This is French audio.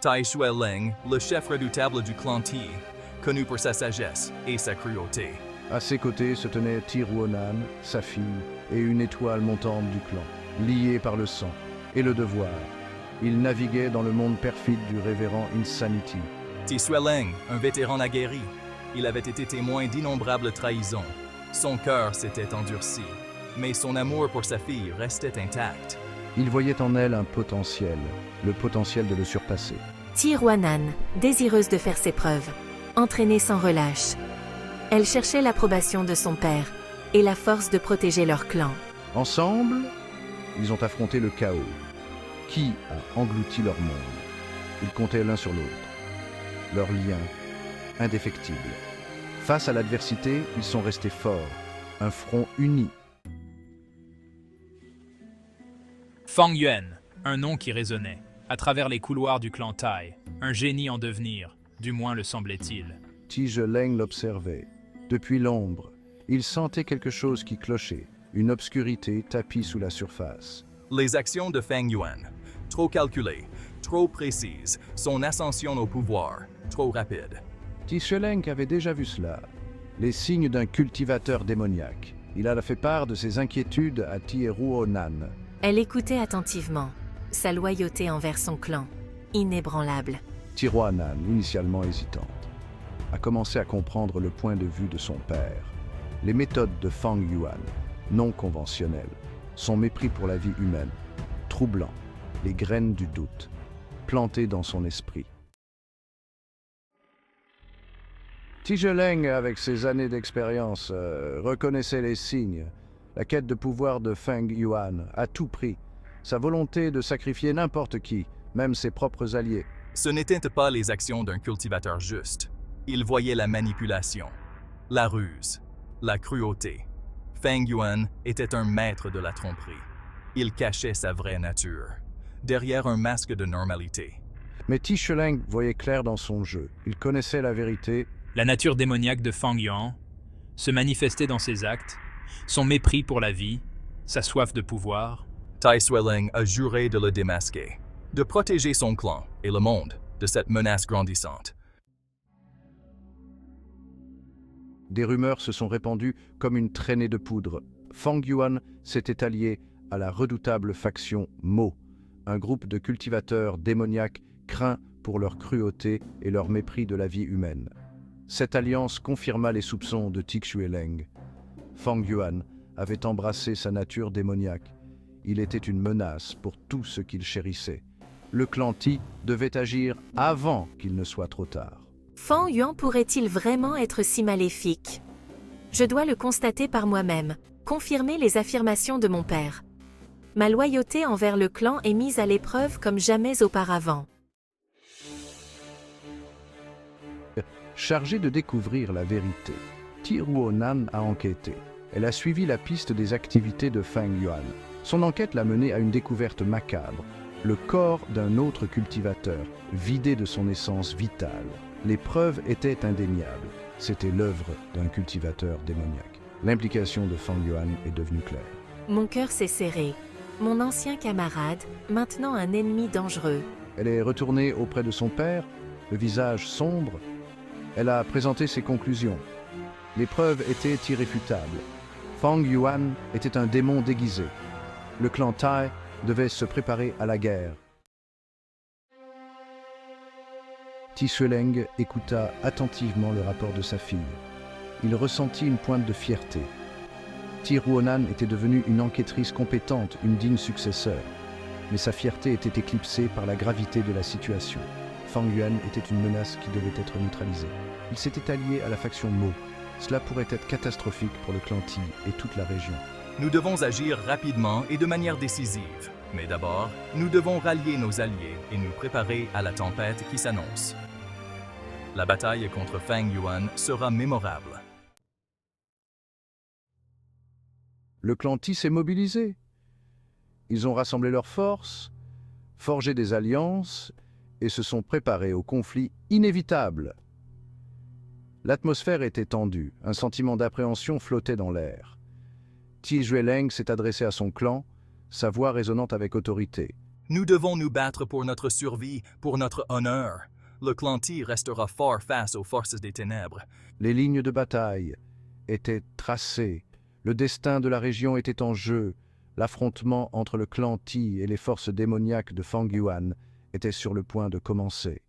Tai Xueleng, le chef redoutable du clan Ti, connu pour sa sagesse et sa cruauté. À ses côtés se tenaient Ti Ruonan, sa fille, et une étoile montante du clan, liés par le sang et le devoir. Ils naviguaient dans le monde perfide du révérend Insanity. Ti Xueleng, un vétéran aguerri, il avait été témoin d'innombrables trahisons. Son cœur s'était endurci, mais son amour pour sa fille restait intact. Il voyait en elle un potentiel, le potentiel de le surpasser. Ti Ruonan, désireuse de faire ses preuves, entraînée sans relâche. Elle cherchait l'approbation de son père et la force de protéger leur clan. Ensemble, ils ont affronté le chaos, qui a englouti leur monde. Ils comptaient l'un sur l'autre. Leur lien, indéfectible. Face à l'adversité, ils sont restés forts, un front uni. Fang Yuan, un nom qui résonnait, à travers les couloirs du clan Tai, un génie en devenir, du moins le semblait-il. Ti Xueleng l'observait. Depuis l'ombre, il sentait quelque chose qui clochait, une obscurité tapie sous la surface. Les actions de Fang Yuan, trop calculées, trop précises, son ascension au pouvoir, trop rapide. Ti Xueleng avait déjà vu cela, les signes d'un cultivateur démoniaque. Il a fait part de ses inquiétudes à Ti Ruonan. Elle écoutait attentivement, sa loyauté envers son clan, inébranlable. Ti Ruonan, initialement hésitante, a commencé à comprendre le point de vue de son père. Les méthodes de Fang Yuan, non conventionnelles, son mépris pour la vie humaine, troublant, les graines du doute, plantées dans son esprit. Ti Xueleng, avec ses années d'expérience, reconnaissait les signes, la quête de pouvoir de Fang Yuan à tout prix, sa volonté de sacrifier n'importe qui, même ses propres alliés. Ce n'étaient pas les actions d'un cultivateur juste. Il voyait la manipulation, la ruse, la cruauté. Fang Yuan était un maître de la tromperie. Il cachait sa vraie nature, derrière un masque de normalité. Mais Ti Xueleng voyait clair dans son jeu. Il connaissait la vérité. La nature démoniaque de Fang Yuan se manifestait dans ses actes, son mépris pour la vie, sa soif de pouvoir. Tai Xueleng a juré de le démasquer, de protéger son clan et le monde de cette menace grandissante. Des rumeurs se sont répandues comme une traînée de poudre. Fang Yuan s'était allié à la redoutable faction Mo, un groupe de cultivateurs démoniaques craints pour leur cruauté et leur mépris de la vie humaine. Cette alliance confirma les soupçons de Ti Xueleng. Fang Yuan avait embrassé sa nature démoniaque. Il était une menace pour tout ce qu'il chérissait. Le clan Ti devait agir avant qu'il ne soit trop tard. Fang Yuan pourrait-il vraiment être si maléfique? Je dois le constater par moi-même, confirmer les affirmations de mon père. Ma loyauté envers le clan est mise à l'épreuve comme jamais auparavant. Chargée de découvrir la vérité, Ti Ruonan a enquêté. Elle a suivi la piste des activités de Fang Yuan. Son enquête l'a menée à une découverte macabre, le corps d'un autre cultivateur, vidé de son essence vitale. Les preuves étaient indéniables. C'était l'œuvre d'un cultivateur démoniaque. L'implication de Fang Yuan est devenue claire. Mon cœur s'est serré. Mon ancien camarade, maintenant un ennemi dangereux. Elle est retournée auprès de son père, le visage sombre. Elle a présenté ses conclusions. Les preuves étaient irréfutables. Fang Yuan était un démon déguisé. Le clan Tai devait se préparer à la guerre. Ti Xueleng écouta attentivement le rapport de sa fille. Il ressentit une pointe de fierté. Ti Ruonan était devenue une enquêtrice compétente, une digne successeur. Mais sa fierté était éclipsée par la gravité de la situation. Fang Yuan était une menace qui devait être neutralisée. Il s'était allié à la faction Mo. Cela pourrait être catastrophique pour le clan Ti et toute la région. Nous devons agir rapidement et de manière décisive. Mais d'abord, nous devons rallier nos alliés et nous préparer à la tempête qui s'annonce. La bataille contre Fang Yuan sera mémorable. Le clan Ti s'est mobilisé. Ils ont rassemblé leurs forces, forgé des alliances et se sont préparés au conflit inévitable. L'atmosphère était tendue, un sentiment d'appréhension flottait dans l'air. Ti Xueleng s'est adressé à son clan, sa voix résonnant avec autorité. Nous devons nous battre pour notre survie, pour notre honneur. Le clan Ti restera fort face aux forces des ténèbres. Les lignes de bataille étaient tracées. Le destin de la région était en jeu. L'affrontement entre le clan Ti et les forces démoniaques de Fang Yuan était sur le point de commencer.